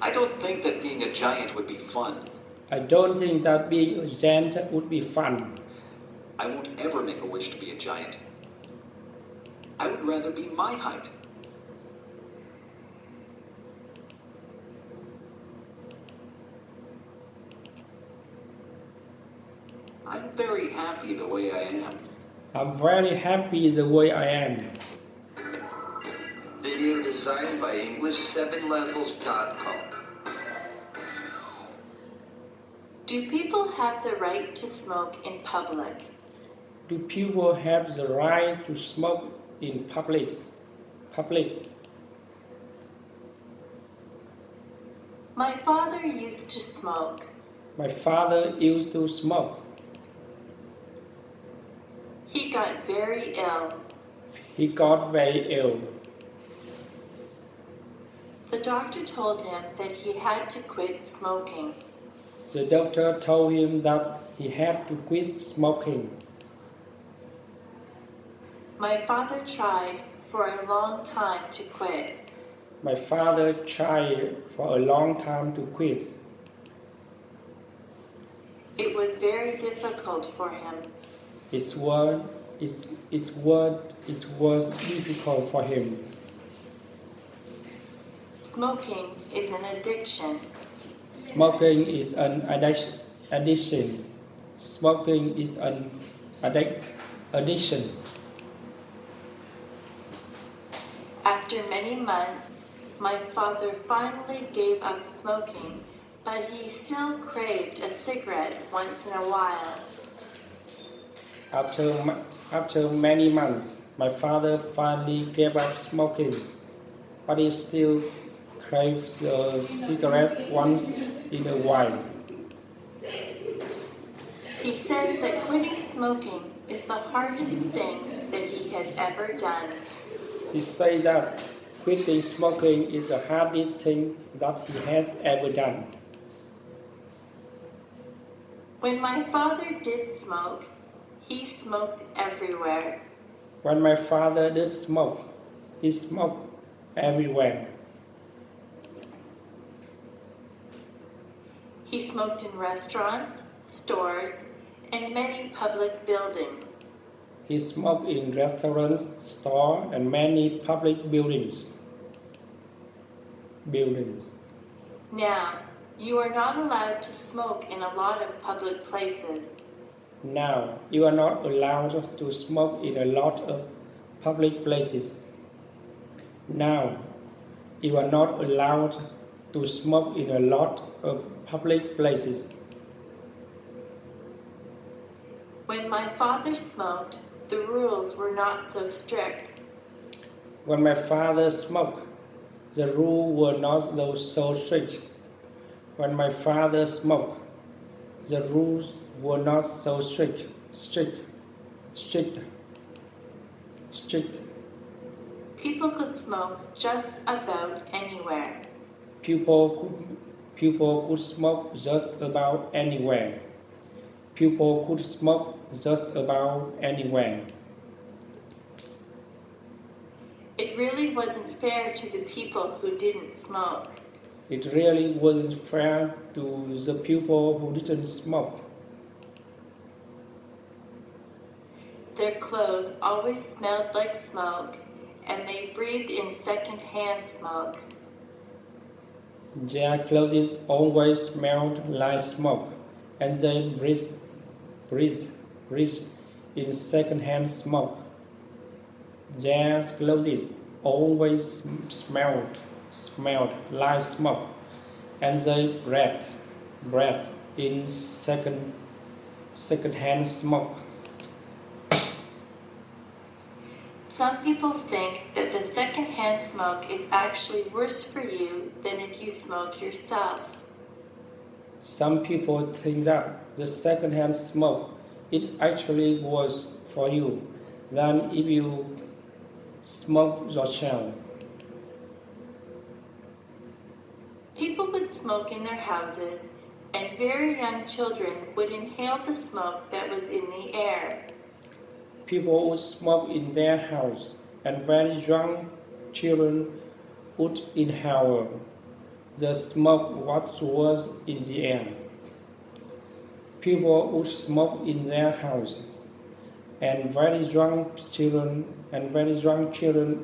I don't think that being a giant would be fun. I don't think that being a giant would be fun. I won't ever make a wish to be a giant. I would rather be my height. I'm very happy the way I am. I'm very happy the way I am. Video designed by English7levels.com. Do people have the right to smoke in public? Do people have the right to smoke in public? My father used to smoke. My father used to smoke. He got very ill. He got very ill. The doctor told him that he had to quit smoking. The doctor told him that he had to quit smoking. My father tried for a long time to quit. My father tried for a long time to quit. It was very difficult for him. It was difficult for him. Smoking is an addiction. Smoking is an addiction. Smoking is an addiction. After many months, my father finally gave up smoking, but he still craved a cigarette once in a while. After many months, my father finally gave up smoking, but he still craves a cigarette once in a while. He says that quitting smoking is the hardest thing that he has ever done. He says that quitting smoking is the hardest thing that he has ever done. When my father did smoke, he smoked everywhere. When my father did smoke, he smoked everywhere. He smoked in restaurants, stores, and many public buildings. He smoked in restaurants, stores, and many public buildings. Now, you are not allowed to smoke in a lot of public places. Now, you are not allowed to smoke in a lot of public places. Now, you are not allowed to smoke in a lot of public places. When my father smoked, the rules were not so strict. When my father smoked, the rules were not so strict. When my father smoked, the rules were not so strict. People could smoke just about anywhere. People could smoke just about anywhere. People could smoke just about anywhere. It really wasn't fair to the people who didn't smoke. It really wasn't fair to the people who didn't smoke. Their clothes always smelled like smoke, and they breathed in second-hand smoke. Their clothes always smelled like smoke, and they breathed in second-hand smoke. Their clothes always smelled like smoke, and they breathed in second-hand smoke. Some people think that the second-hand smoke is actually worse for you than if you smoke yourself. Some people think that the second-hand smoke is actually worse for you than if you smoke yourself. People would smoke in their houses, and very young children would inhale the smoke that was in the air. People would smoke in their house, and very young children would inhale The smoke was worse in the air. People would smoke in their houses, and very drunk children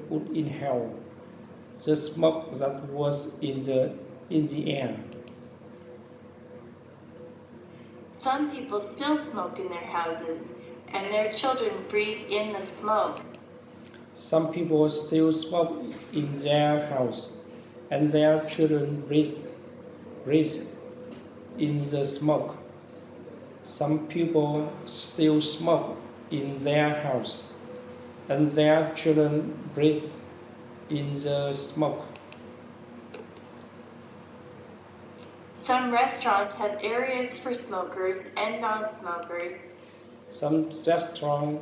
would inhale the smoke that was in the air. Some people still smoke in their houses, and their children breathe in the smoke. Some people still smoke in their house, and their children breathe in the smoke. Some people still smoke in their house, and their children breathe in the smoke. Some restaurants have areas for smokers and non-smokers. Some restaurant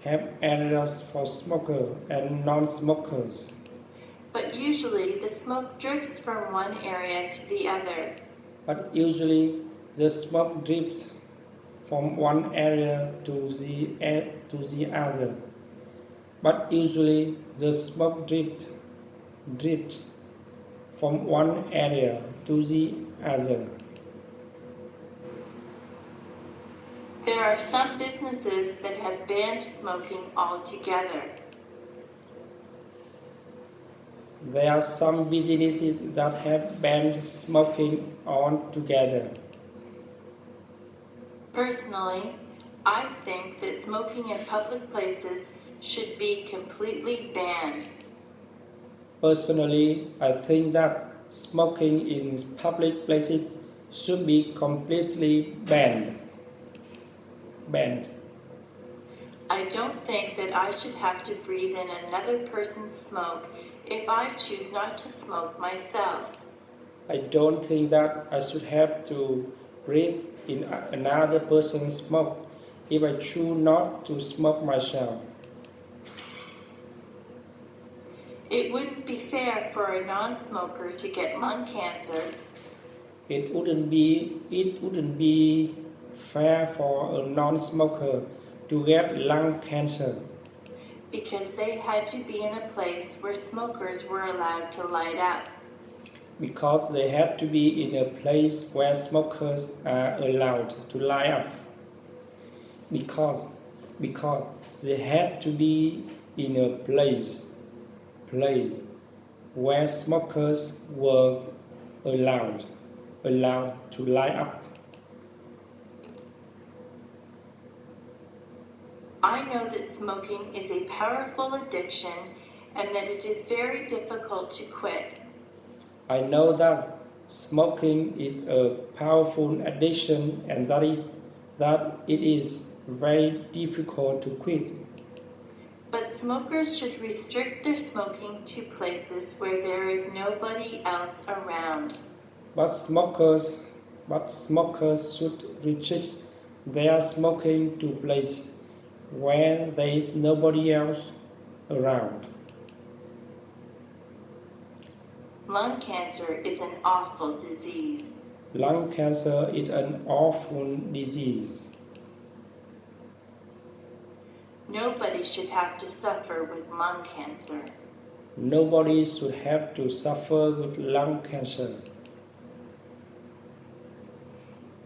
have areas for smokers and non-smokers. But usually the smoke drifts from one area to the other. But usually the smoke drifts from one area to the other. But usually the smoke drifts from one area to the other. There are some businesses that have banned smoking altogether. There are some businesses that have banned smoking altogether. Personally, I think that smoking in public places should be completely banned. Personally, I think that smoking in public places should be completely banned. I don't think that I should have to breathe in another person's smoke if I choose not to smoke myself. I don't think that I should have to breathe in another person's smoke if I choose not to smoke myself. It wouldn't be fair for a non-smoker to get lung cancer. It wouldn't be fair for a non-smoker to get lung cancer Because they had to be in a place where smokers were allowed to light up. because they had to be in a place where smokers are allowed to light up. Because they had to be in a place where smokers were allowed to light up. I know that smoking is a powerful addiction and that it is very difficult to quit. I know that smoking is a powerful addiction and that it is very difficult to quit. But smokers should restrict their smoking to places where there is nobody else around. But smokers should restrict their smoking to places where there is nobody else around. Lung cancer is an awful disease. Lung cancer is an awful disease. Nobody should have to suffer with lung cancer. Nobody should have to suffer with lung cancer.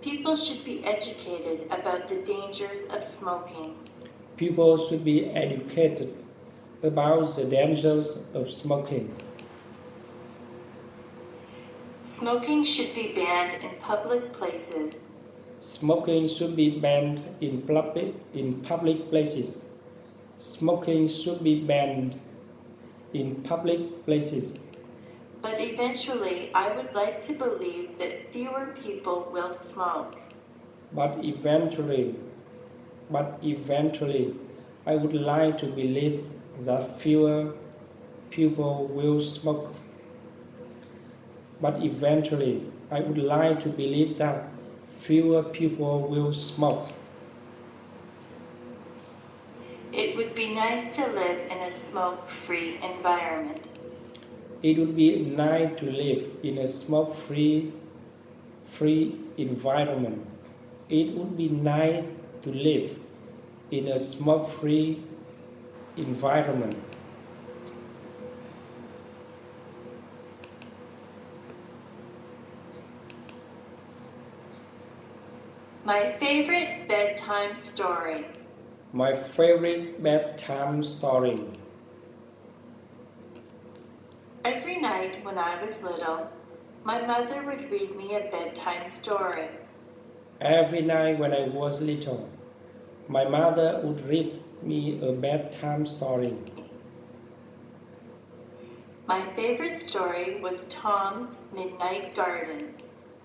People should be educated about the dangers of smoking. People should be educated about the dangers of smoking. Smoking should be banned in public places. Smoking should be banned in public places. Smoking should be banned in public places. But eventually, I would like to believe that fewer people will smoke. But eventually, I would like to believe that fewer people will smoke. But eventually, I would like to believe that fewer people will smoke. It would be nice to live in a smoke-free environment. It would be nice to live in a smoke-free environment. It would be nice to live in a smoke-free environment. My favorite bedtime story. My favorite bedtime story. Every night when I was little, my mother would read me a bedtime story. Every night when I was little, my mother would read me a bedtime story. My favorite story was Tom's Midnight Garden.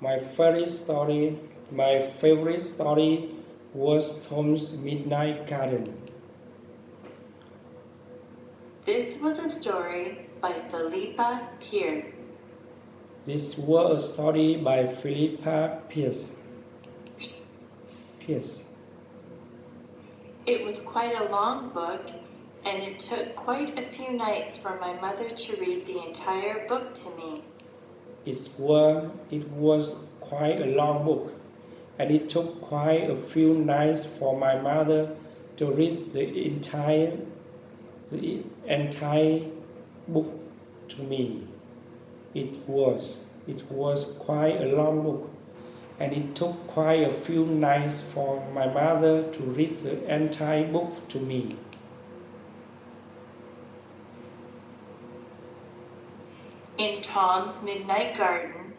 My favorite story was Tom's Midnight Garden. This was a story by Philippa Peer. This was a story by Philippa Pierce. It was quite a long book, and it took quite a few nights for my mother to read the entire book to me. It was quite a long book, and it took quite a few nights for my mother to read the entire book to me. It was quite a long book, and it took quite a few nights for my mother to read the entire book to me. In Tom's Midnight Garden,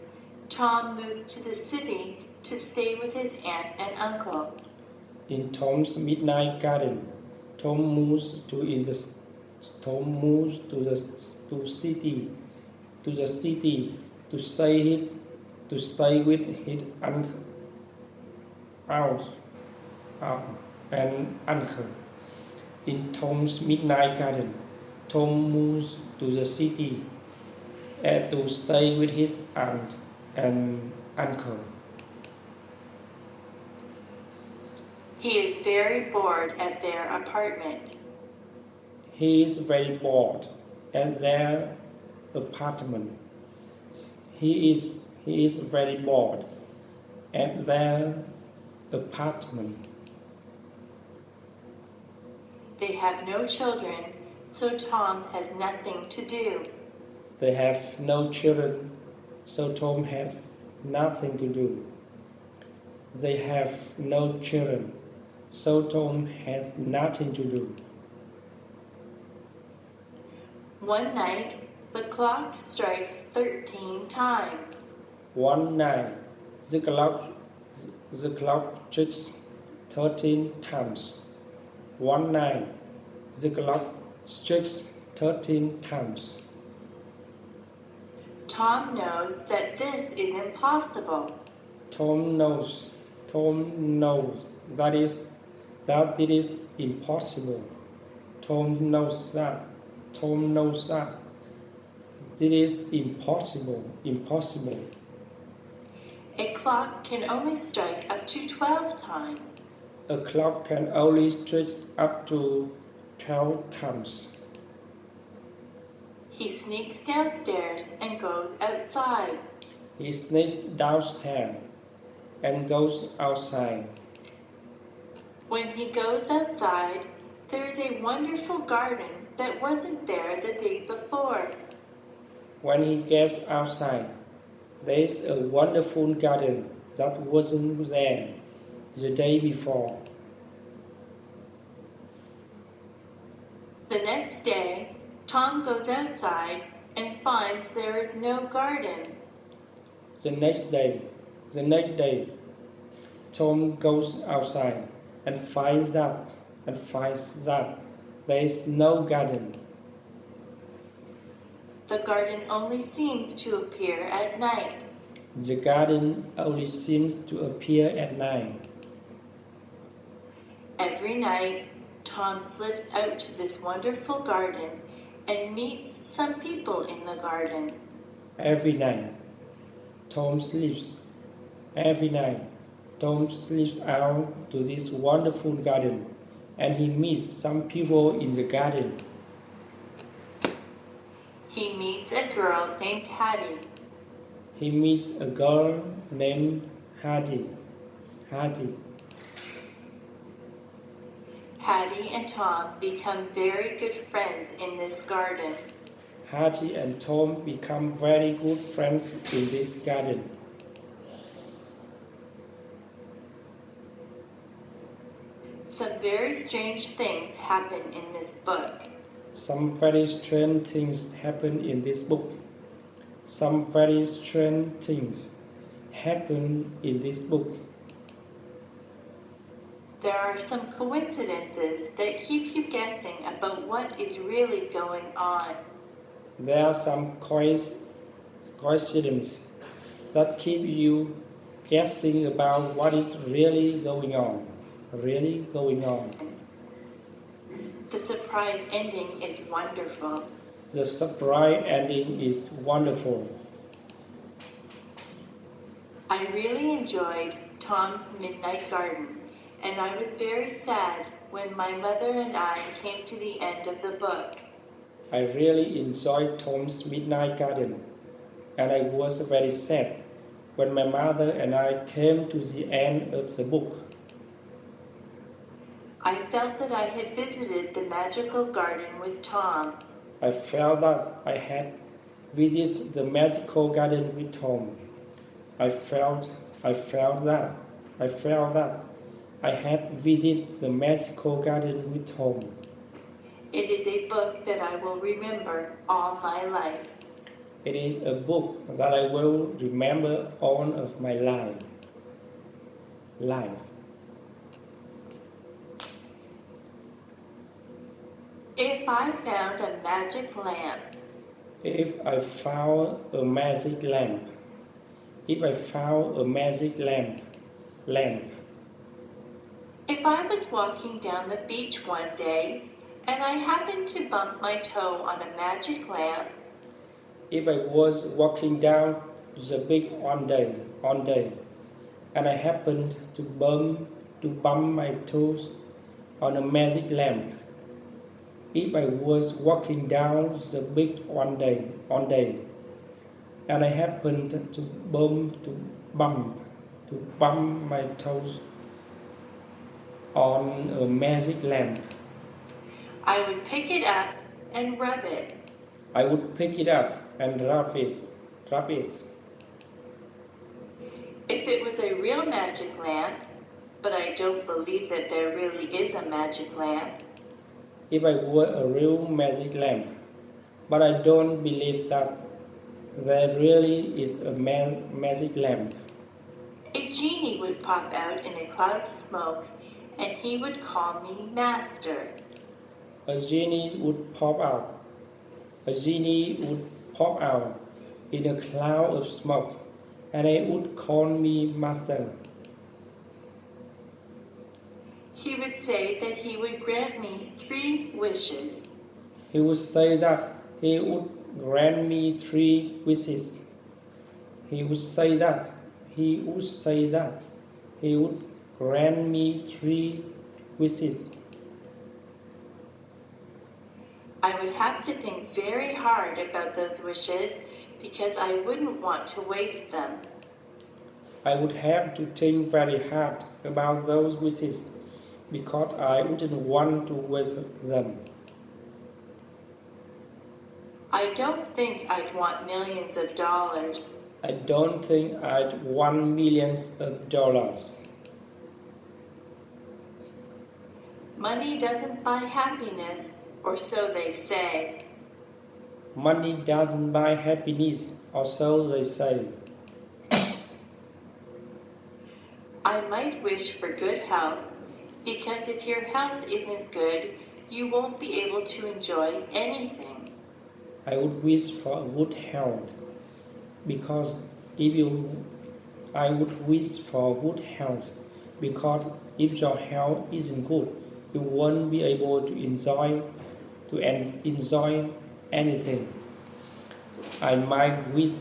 Tom moves to the city to stay with his aunt and uncle. In Tom's Midnight Garden, Tom moves to city to stay with his aunt and uncle. In Tom's Midnight Garden, Tom moves to the city to stay with his aunt and uncle. He is very bored at their apartment. He is very bored at their apartment. He is very bored at their apartment. They have no children, so Tom has nothing to do. They have no children, so Tom has nothing to do. They have no children, so Tom has nothing to do. One night, the clock strikes 13 times. One night, the clock strikes 13 times. One night, the clock strikes 13 times. Tom knows that this is impossible. Tom knows that it is impossible. Tom knows that it is impossible. A clock can only strike up to 12 times. A clock can only strike up to 12 times. He sneaks downstairs and goes outside. He sneaks downstairs and goes outside. When he goes outside, there is a wonderful garden that wasn't there the day before. When he gets outside, there is a wonderful garden that wasn't there the day before. The next day, Tom goes outside and finds there is no garden. The next day, Tom goes outside and finds that there is no garden. The garden only seems to appear at night. The garden only seems to appear at night. Every night, Tom slips out to this wonderful garden and meets some people in the garden. Every night, Tom sleeps out to this wonderful garden, and he meets some people in the garden. He meets a girl named Hattie. He meets a girl named Hattie. Hattie and Tom become very good friends in this garden. Hattie and Tom become very good friends in this garden. Some very strange things happen in this book. Some very strange things happen in this book. Some very strange things happen in this book. There are some coincidences that keep you guessing about what is really going on. There are some coincidences that keep you guessing about what is really going on. Really going on. The surprise ending is wonderful. The surprise ending is wonderful. I really enjoyed Tom's Midnight Garden, and I was very sad when my mother and I came to the end of the book. I really enjoyed Tom's Midnight Garden, and I was very sad when my mother and I came to the end of the book. I felt that I had visited the magical garden with Tom. I felt that I had visited the magical garden with Tom. I felt that I had visited the magical garden with Tom. It is a book that I will remember all my life. It is a book that I will remember all of my life. If I found a magic lamp, If I found a magic lamp. If I found a magic lamp. if I was walking down the beach one day and I happened to bump my toe on a magic lamp, If I was walking down the beach one day, and I happened to bump my toes on a magic lamp. If I was walking down the beach one day, and I happened to bump my toes on a magic lamp, I would pick it up and rub it. I would pick it up and rub it. If it was a real magic lamp, but I don't believe that there really is a magic lamp, If I were a real magic lamp, but I don't believe that there really is a magic lamp, a genie would pop out in a cloud of smoke and he would call me master. a genie would pop out. A genie would pop out in a cloud of smoke, and it would call me master. He would say that he would grant me 3 wishes. He would say that he would grant me 3 wishes. He would say that he would grant me 3 wishes. I would have to think very hard about those wishes because I wouldn't want to waste them. I would have to think very hard about those wishes because I wouldn't want to waste them. I don't think I'd want millions of dollars. I don't think I'd want millions of dollars. Money doesn't buy happiness, or so they say. Money doesn't buy happiness, or so they say. I might wish for good health because if your health isn't good, you won't be able to enjoy anything. I would wish for good health because I would wish for good health because if your health isn't good, you won't be able to enjoy anything. I might wish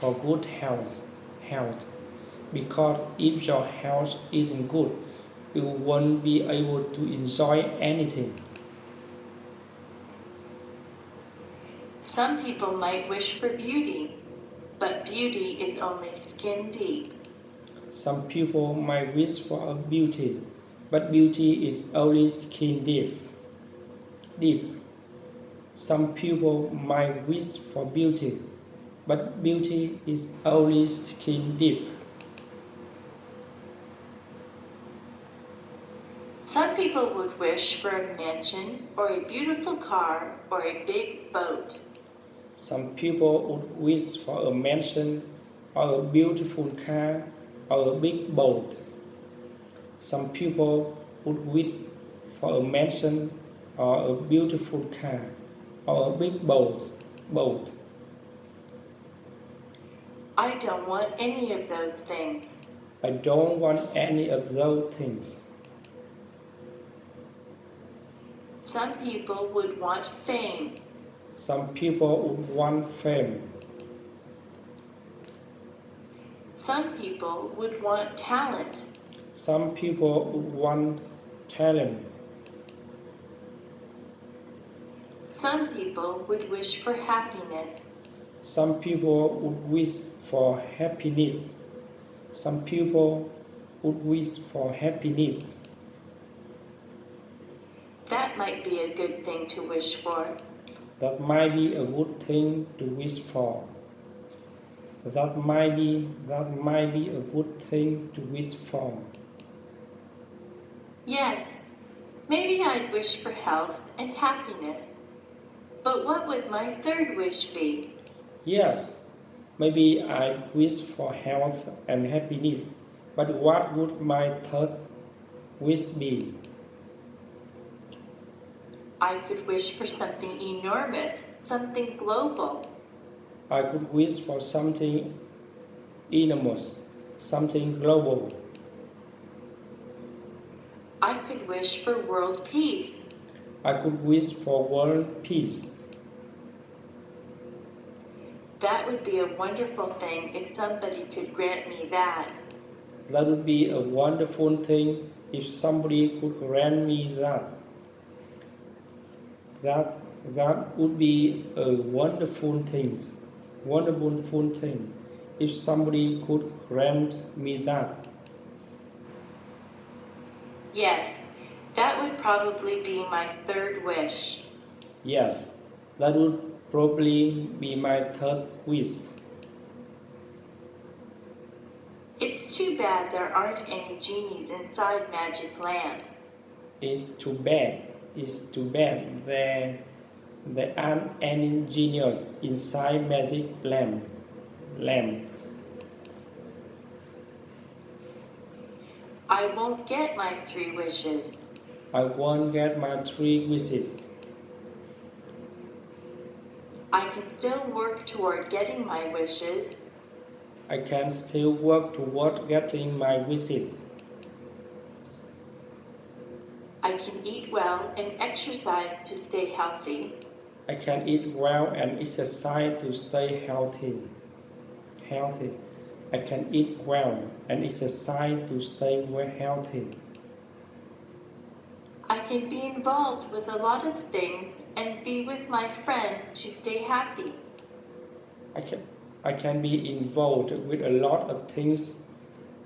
for good health because if your health isn't good, you won't be able to enjoy anything. Some people might wish for beauty, but beauty is only skin deep. Some people might wish for beauty, but beauty is only skin deep. Some people might wish for beauty, but beauty is only skin deep. Some people would wish for a mansion or a beautiful car or a big boat. Some people would wish for a mansion or a beautiful car or a big boat. Some people would wish for a mansion or a beautiful car or a big boat. I don't want any of those things. I don't want any of those things. Some people would want fame. Some people would want fame. Some people would want talent. Some people would want talent. Some people would wish for happiness. Some people would wish for happiness. Some people would wish for happiness. That might be a good thing to wish for. That might be a good thing to wish for. That might be a good thing to wish for. Yes, maybe I'd wish for health and happiness. But what would my third wish be? Yes, maybe I'd wish for health and happiness. But what would my third wish be? I could wish for something enormous, something global. I could wish for something enormous, something global. I could wish for world peace. I could wish for world peace. That would be a wonderful thing if somebody could grant me that. That would be a wonderful thing if somebody could grant me that. That would be a wonderful thing if somebody could grant me that. Yes, that would probably be my third wish. Yes, that would probably be my third wish. It's too bad there aren't any genies inside magic lamps. It's too bad there aren't any genius inside magic lamps. I won't get my 3 wishes. I won't get my 3 wishes. I can still work toward getting my wishes. I can still work toward getting my wishes. I can eat well and exercise to stay healthy. I can eat well and exercise to stay healthy. I can eat well and exercise to stay healthy. I can be involved with a lot of things and be with my friends to stay happy. I can be involved with a lot of things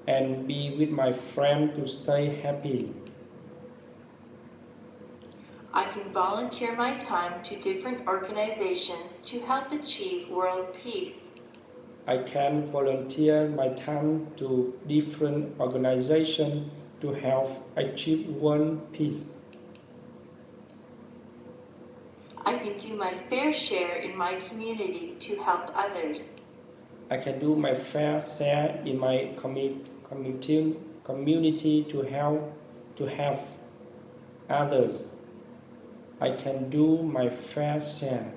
and be with my friend to stay happy. I can volunteer my time to different organizations to help achieve world peace. I can volunteer my time to different organizations to help achieve world peace. I can do my fair share in my community to help others. I can do my fair share in my community to help others. I can do my fair share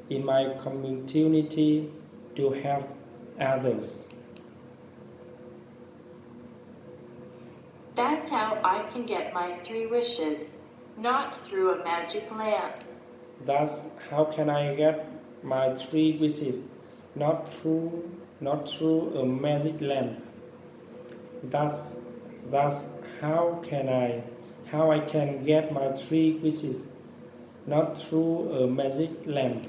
in my community to help others. That's how I can get my 3 wishes, not through a magic lamp. Thus, how can I get my 3 wishes? Not through a magic lamp. Thus, how I can get my 3 wishes? Not through a magic lamp.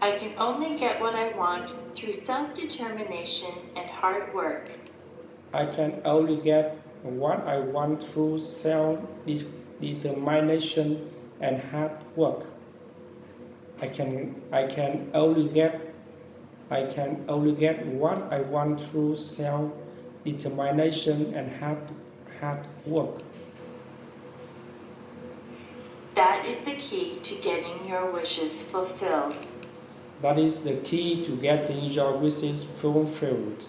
I can only get what I want through self-determination and hard work. I can only get what I want through self-determination and hard work. I can only get what I want through determination, and hard work. That is the key to getting your wishes fulfilled. That is the key to getting your wishes fulfilled.